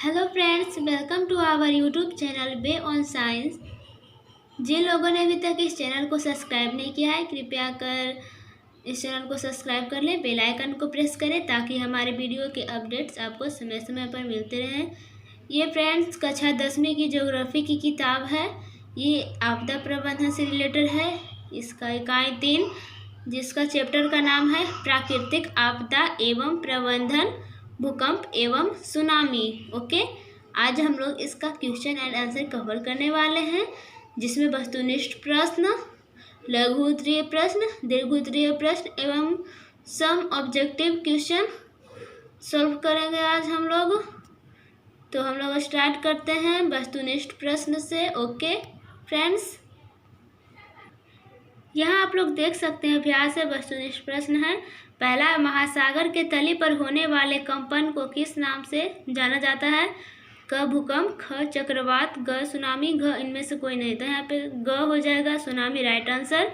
Hello friends, welcome to our YouTube channel bay on science. जिन लोगों ने अभी तक इस चैनल को सब्सक्राइब नहीं किया है, कृपया कर इस चैनल को सब्सक्राइब कर लें, बेल आइकन को प्रेस करें ताकि हमारे वीडियो के अपडेट्स आपको समय समय पर मिलते रहें। ये फ्रेंड्स कक्षा 10वीं की ज्योग्राफी की किताब है। ये आपदा प्रबंधन से रिलेटेड है। इसका इकाई 3 जिसका चैप्टर का नाम है प्राकृतिक आपदा एवं प्रबंधन, भूकंप एवं सुनामी। ओके, आज हम लोग इसका क्वेश्चन एंड आंसर कवर करने वाले हैं, जिसमें वस्तुनिष्ठ प्रश्न, लघु उत्तरीय प्रश्न, दीर्घ उत्तरीय प्रश्न एवं सम ऑब्जेक्टिव क्वेश्चन सॉल्व करेंगे आज हम लोग। तो हम लोग स्टार्ट करते हैं वस्तुनिष्ठ प्रश्न से। ओके फ्रेंड्स, यहाँ आप लोग देख सकते हैं अभ्यास है, वस्तुनिष्ठ प्रश्न है। पहला, महासागर के तली पर होने वाले कंपन को किस नाम से जाना जाता है? क भूकंप, ख चक्रवात, ग सुनामी, घ इनमें से कोई नहीं। तो यहाँ पे ग हो जाएगा, tsunami right answer.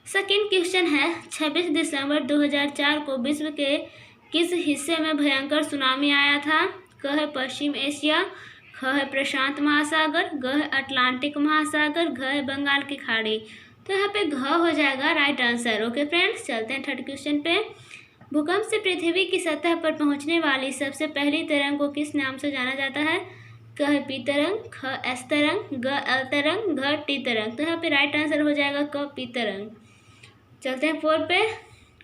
Second question है, 26 दिसंबर 2004 को विश्व के किस हिस्से में भयंकर सुनामी आया था? क है पश्चिम एशिया, ख है प्रशांत महासागर, ग है अटलांटिक महासागर, घ है बंगाल की खाड़ी। तो यहाँ पे घ हो जाएगा राइट आंसर। ओके फ्रेंड्स, चलते हैं थर्ड क्वेश्चन पे। भूकंप से पृथ्वी की सतह पर पहुंचने वाली सबसे पहली तरंग को किस नाम से जाना जाता है? क है पी तरंग, ख एस तरंग, ग एल तरंग, घ टी तरंग। तो यहाँ पे राइट आंसर हो जाएगा क पी तरंग। चलते हैं फोर पे।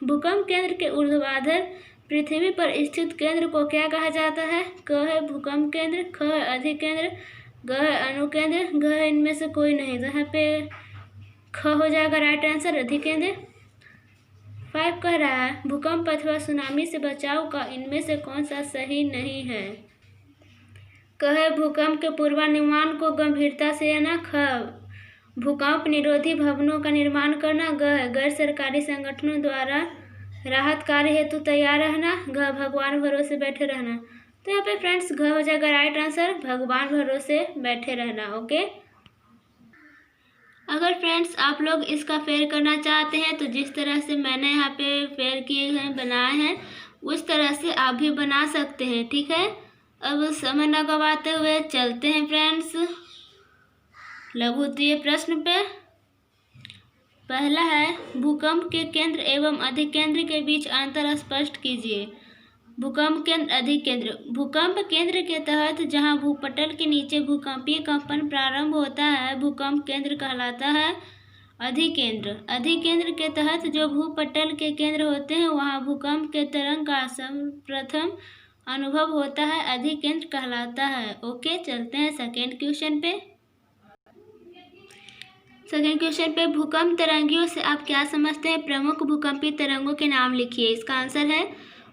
भूकंप केंद्र के ऊर्ध्वाधर पृथ्वी पर स्थित केंद्र को क्या कहा जाता है? क है भूकंप केंद्र, ख है अधिकेंद्र, ग है अणुकेंद्र, घ है इनमें से कोई नहीं। तो यहाँ पे ख हो जाएगा राइट आंसर, अधिकेंद्र। 5 कह रहा है, भूकंप अथवा सुनामी से बचाव का इनमें से कौन सा सही नहीं है? क है भूकंप के पूर्वानुमान को गंभीरता से लेना, ख भूकंप निरोधी भवनों का निर्माण करना, ग है गैर सरकारी संगठनों द्वारा राहत कार्य हेतु तैयार रहना, घ भगवान भरोसे बैठे रहना। तो यहाँ पे फ्रेंड्स घ हो जाएगा राइट आंसर, भगवान भरोसे बैठे रहना। ओके, अगर फ्रेंड्स आप लोग इसका फेयर करना चाहते हैं तो जिस तरह से मैंने यहाँ पे फेयर किए हैं, बनाए हैं, उस तरह से आप भी बना सकते हैं। ठीक है, अब समय न गवाते हुए चलते हैं फ्रेंड्स लघु उत्तरीय प्रश्न पे। पहला है, भूकंप के केंद्र एवं अधिकेंद्र के बीच अंतर स्पष्ट कीजिए। भूकंप केंद्र, अधिकेंद्र। भूकंप केंद्र के तहत जहां भूपटल के नीचे भूकंपीय कंपन प्रारंभ होता है, भूकंप केंद्र कहलाता है। अधिकेंद्र, अधिकेंद्र के तहत जो भूपटल के केंद्र होते हैं वहां भूकंप के तरंग का सर्वप्रथम अनुभव होता है, अधिकेंद्र कहलाता है। ओके, चलते हैं सेकेंड क्वेश्चन पे। सेकेंड क्वेश्चन पे, भूकंप तरंगियों से आप क्या समझते हैं? प्रमुख भूकंपीय तरंगों के नाम लिखिए। इसका आंसर है,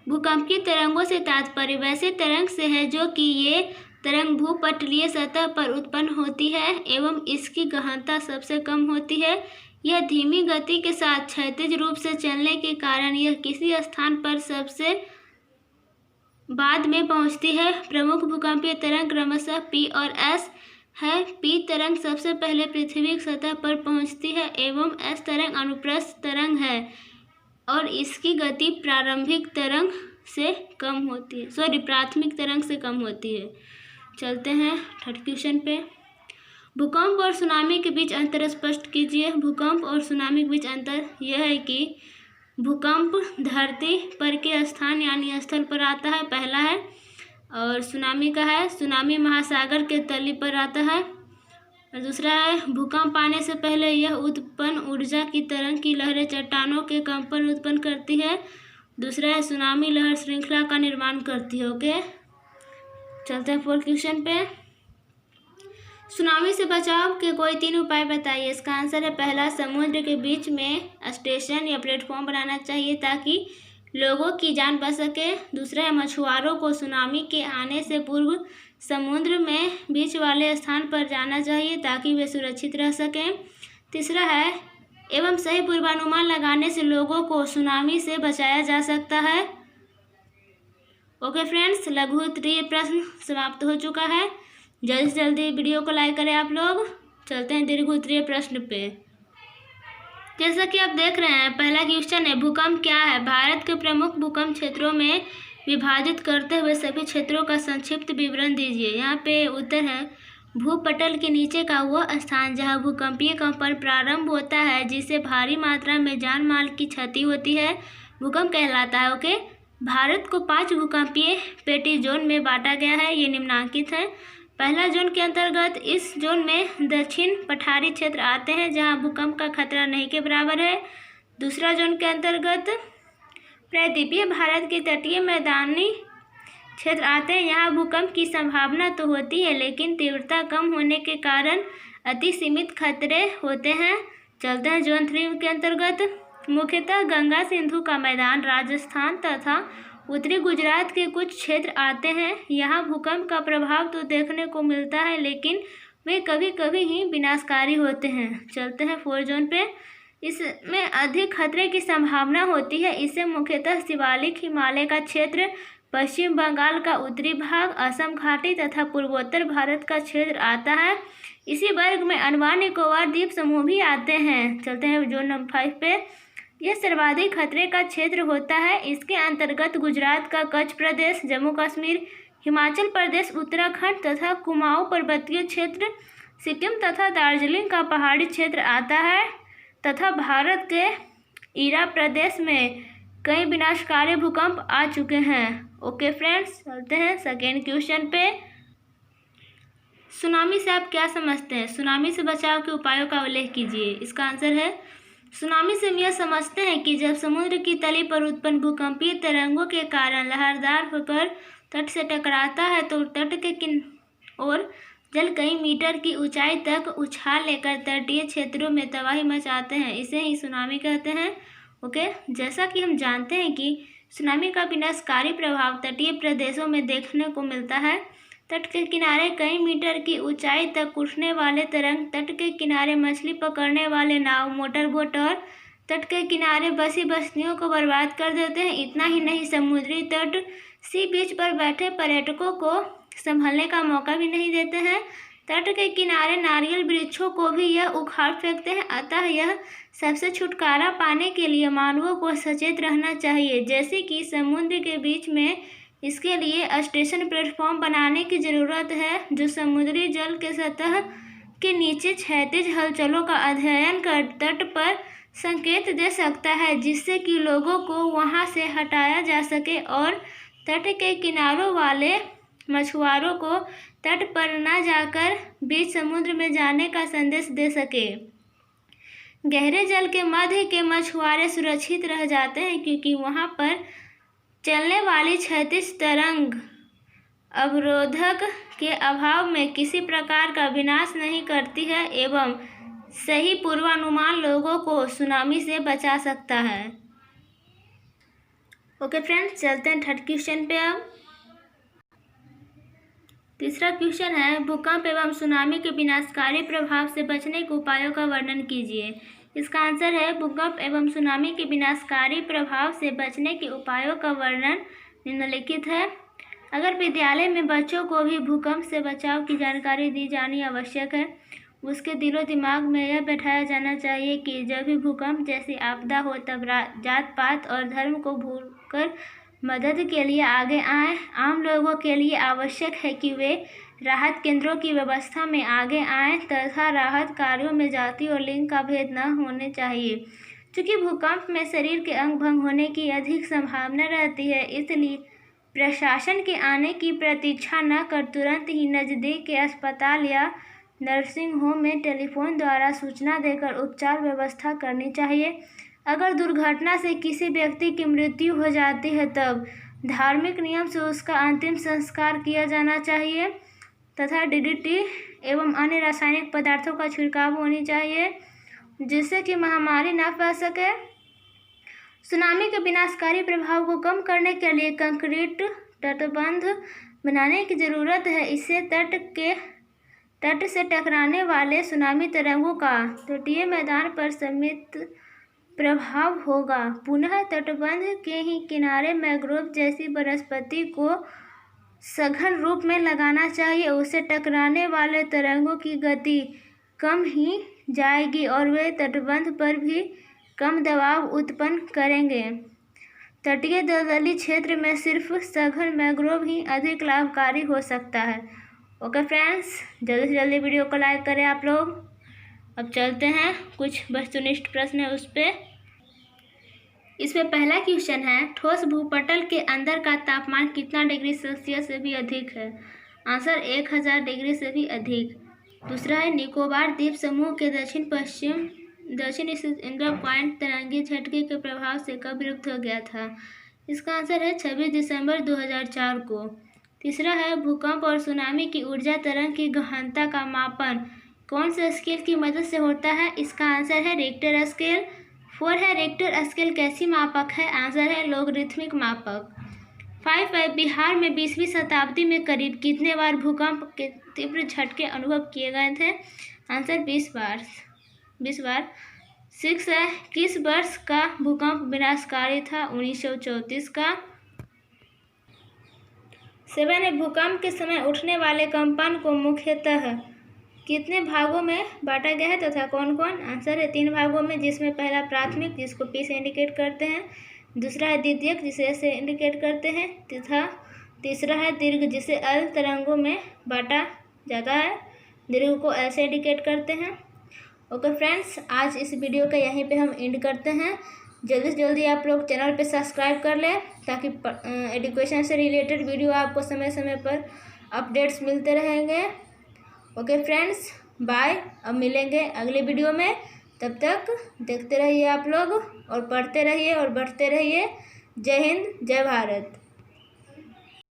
भूकंपीय तरंगों से तात्पर्य वैसे तरंग से है जो कि ये तरंग भूपटलीय सतह पर उत्पन्न होती है एवं इसकी गहनता सबसे कम होती है। यह धीमी गति के साथ क्षैतिज रूप से चलने के कारण यह किसी स्थान पर सबसे बाद में पहुंचती है। प्रमुख भूकंपीय तरंग क्रमशः पी और एस है। पी तरंग सबसे पहले पृथ्वी की सतह पर पहुंचती है एवं एस तरंग अनुप्रस्थ तरंग है और इसकी गति प्रारंभिक तरंग से कम होती है, प्राथमिक तरंग से कम होती है। चलते हैं थर्ड क्वेश्चन पे। भूकंप और सुनामी के बीच अंतर स्पष्ट कीजिए। भूकंप और सुनामी के बीच अंतर यह है कि भूकंप धरती पर के स्थान यानी स्थल पर आता है, पहला है, और सुनामी का है, सुनामी महासागर के तली पर आता है। और दूसरा है, भूकंप आने से पहले यह उत्पन्न ऊर्जा की तरंग की लहरें चट्टानों के कंपन उत्पन्न करती है। दूसरा है, सुनामी लहर श्रृंखला का निर्माण करती है। ओके, चलते हैं फोर्थ क्वेश्चन पे। सुनामी से बचाव के कोई 3 उपाय बताइए। इसका आंसर है, पहला, समुद्र के बीच में स्टेशन या प्लेटफॉर्म बनाना चाहिए ताकि लोगों की जान बच सके। दूसरा है, मछुआरों को सुनामी के आने से पूर्व समुद्र में बीच वाले स्थान पर जाना चाहिए ताकि वे सुरक्षित रह सकें। तीसरा है, एवं सही पूर्वानुमान लगाने से लोगों को सुनामी से बचाया जा सकता है। ओके फ्रेंड्स, लघु उत्तरीय प्रश्न समाप्त हो चुका है। जल्दी से जल्दी वीडियो को लाइक करें आप लोग। चलते हैं दीर्घ उत्तरीय प्रश्न पे। जैसा कि आप देख रहे हैं, पहला क्वेश्चन है, भूकंप क्या है? भारत के प्रमुख भूकंप क्षेत्रों में विभाजित करते हुए सभी क्षेत्रों का संक्षिप्त विवरण दीजिए। यहाँ पे उत्तर है, भूपटल के नीचे का वह स्थान जहाँ भूकंपीय कंपन प्रारंभ होता है, जिससे भारी मात्रा में जान माल की क्षति होती है, भूकंप कहलाता है। ओके, भारत को 5 भूकंपीय पेटी जोन में बांटा गया है। ये निम्नांकित है। पहला जोन के अंतर्गत इस जोन में दक्षिण पठारी क्षेत्र आते हैं, जहां भूकंप का खतरा नहीं के बराबर है। दूसरा जोन के अंतर्गत प्रायद्वीपीय भारत के तटीय मैदानी क्षेत्र आते हैं। यहाँ भूकंप की संभावना तो होती है, लेकिन तीव्रता कम होने के कारण अति सीमित खतरे होते हैं। चलते हैं जोन 3 के अंतर्गत। मुख्यतः गंगा सिंधु का मैदान, राजस्थान तथा उत्तरी गुजरात के कुछ क्षेत्र आते हैं। यहाँ भूकंप का प्रभाव तो देखने को मिलता है, लेकिन वे कभी कभी ही विनाशकारी होते हैं। चलते हैं 4 जोन पे। इसमें अधिक खतरे की संभावना होती है। इससे मुख्यतः शिवालिक हिमालय का क्षेत्र, पश्चिम बंगाल का उत्तरी भाग, असम घाटी तथा पूर्वोत्तर भारत का क्षेत्र आता है। इसी वर्ग में अंडमान निकोबार द्वीप समूह भी आते हैं। चलते हैं जोन नंबर 5 पे। यह सर्वाधिक खतरे का क्षेत्र होता है। इसके अंतर्गत गुजरात का कच्छ प्रदेश, जम्मू कश्मीर, हिमाचल प्रदेश, उत्तराखंड तथा कुमाऊं पर्वतीय क्षेत्र, सिक्किम तथा दार्जिलिंग का पहाड़ी क्षेत्र आता है तथा भारत के ईरा प्रदेश में कई विनाशकारी भूकंप आ चुके हैं। ओके फ्रेंड्स, चलते हैं सेकेंड क्वेश्चन पे। सुनामी से आप क्या समझते हैं? सुनामी से बचाव के उपायों का उल्लेख कीजिए। इसका आंसर है, सुनामी से हम यह समझते हैं कि जब समुद्र की तली पर उत्पन्न भूकंपीय तरंगों के कारण लहरदार होकर तट से टकराता है, तो तट के और जल कई मीटर की ऊंचाई तक उछाल लेकर तटीय क्षेत्रों में तबाही मचाते हैं। इसे ही सुनामी कहते हैं। ओके, जैसा कि हम जानते हैं कि सुनामी का विनाशकारी प्रभाव तटीय प्रदेशों में देखने को मिलता है। तट के किनारे कई मीटर की ऊंचाई तक उठने वाले तरंग, तट के किनारे मछली पकड़ने वाले नाव, मोटर बोट और तट के किनारे बसी बस्तियों को बर्बाद कर देते हैं। इतना ही नहीं, समुद्री तट सी बीच पर बैठे पर्यटकों को संभलने का मौका भी नहीं देते हैं। तट के किनारे नारियल वृक्षों को भी यह उखाड़ फेंकते हैं। अतः यह सबसे छुटकारा पाने के लिए मानवों को सचेत रहना चाहिए। जैसे कि समुद्र के बीच में इसके लिए स्टेशन प्लेटफॉर्म बनाने की ज़रूरत है, जो समुद्री जल के सतह के नीचे क्षैतिज हलचलों का अध्ययन कर तट पर संकेत दे सकता है, जिससे कि लोगों को वहां से हटाया जा सके और तट के किनारों वाले मछुआरों को तट पर न जाकर बीच समुद्र में जाने का संदेश दे सके। गहरे जल के मध्य के मछुआरे सुरक्षित रह जाते हैं, क्योंकि वहां पर चलने वाली क्षैतिज तरंग अवरोधक के अभाव में किसी प्रकार का विनाश नहीं करती है एवं सही पूर्वानुमान लोगों को सुनामी से बचा सकता है। ओके फ्रेंड्स, चलते हैं थर्ड क्वेश्चन पे। अब तीसरा क्वेश्चन है, भूकंप एवं सुनामी के विनाशकारी प्रभाव से बचने के उपायों का वर्णन कीजिए। इसका आंसर है, भूकंप एवं सुनामी के विनाशकारी प्रभाव से बचने के उपायों का वर्णन निम्नलिखित है। अगर विद्यालय में बच्चों को भी भूकंप से बचाव की जानकारी दी जानी आवश्यक है, उसके दिलो दिमाग में यह बैठाया जाना चाहिए कि जब भी भूकंप जैसी आपदा हो, तब जात पात और धर्म को भूलकर मदद के लिए आगे आएं। आम लोगों के लिए आवश्यक है कि वे राहत केंद्रों की व्यवस्था में आगे आएं तथा राहत कार्यों में जाति और लिंग का भेद न होने चाहिए। चूँकि भूकंप में शरीर के अंग भंग होने की अधिक संभावना रहती है, इसलिए प्रशासन के आने की प्रतीक्षा न कर तुरंत ही नज़दीक के अस्पताल या नर्सिंग होम में टेलीफोन द्वारा सूचना देकर उपचार व्यवस्था करनी चाहिए। अगर दुर्घटना से किसी व्यक्ति की मृत्यु हो जाती है, तब धार्मिक नियम से उसका अंतिम संस्कार किया जाना चाहिए तथा डीडीटी एवं अन्य रासायनिक पदार्थों का छिड़काव होनी चाहिए, जिससे कि महामारी न फैल सके। सुनामी के विनाशकारी प्रभाव को कम करने के लिए कंक्रीट तटबंध बनाने की ज़रूरत है। इससे तट से टकराने वाले सुनामी तरंगों का तटीय मैदान पर सीमित प्रभाव होगा। पुनः तटबंध के ही किनारे मैंग्रोव जैसी वनस्पति को सघन रूप में लगाना चाहिए। उससे टकराने वाले तरंगों की गति कम ही जाएगी और वे तटबंध पर भी कम दबाव उत्पन्न करेंगे। तटीय दलदली क्षेत्र में सिर्फ सघन मैंग्रोव ही अधिक लाभकारी हो सकता है। ओके फ्रेंड्स, जल्दी से जल्दी वीडियो को लाइक करें आप लोग। अब चलते हैं, कुछ वस्तुनिष्ठ प्रश्न है उस पर। इसमें पहला क्वेश्चन है, ठोस भूपटल के अंदर का तापमान कितना डिग्री सेल्सियस से भी अधिक है? आंसर 1000 डिग्री से भी अधिक। दूसरा है, निकोबार द्वीप समूह के दक्षिण स्थित इंदिरा पॉइंट तरंगी झटके के प्रभाव से कब विलुप्त हो गया था? इसका आंसर है 26 दिसंबर 2004 को। तीसरा है, भूकंप और सुनामी की ऊर्जा तरंग की गहनता का मापन कौन से स्केल की मदद से होता है? इसका आंसर है रिक्टर स्केल। 4 है, रिक्टर स्केल कैसी मापक है? आंसर है लोगरिथमिक मापक। 5 है, बिहार में 20वीं शताब्दी में करीब कितने बार भूकंप के तीव्र झटके अनुभव किए गए थे? आंसर 20 बार। 6 है, किस वर्ष का भूकंप विनाशकारी था? 1934 का। 7 है, भूकंप के समय उठने वाले कंपन को मुख्यतः कितने भागों में बांटा गया है तथा कौन कौन? आंसर है 3 भागों में, जिसमें पहला प्राथमिक जिसको पी से इंडिकेट करते हैं, दूसरा है द्वितीयक जिसे एस से इंडिकेट करते हैं तथा तीसरा है दीर्घ जिसे एल तरंगों में बांटा जाता है, दीर्घ को एल से इंडिकेट करते हैं। ओके फ्रेंड्स, आज इस वीडियो का यहीं पे हम एंड करते हैं। जल्दी से जल्दी आप लोग चैनल पे सब्सक्राइब कर लें ताकि एजुकेशन से रिलेटेड वीडियो आपको समय समय पर अपडेट्स मिलते रहेंगे। Okay friends, bye. अब मिलेंगे अगले वीडियो में, तब तक देखते रहिए आप लोग और पढ़ते रहिए और बढ़ते रहिए। जय हिंद, जय भारत।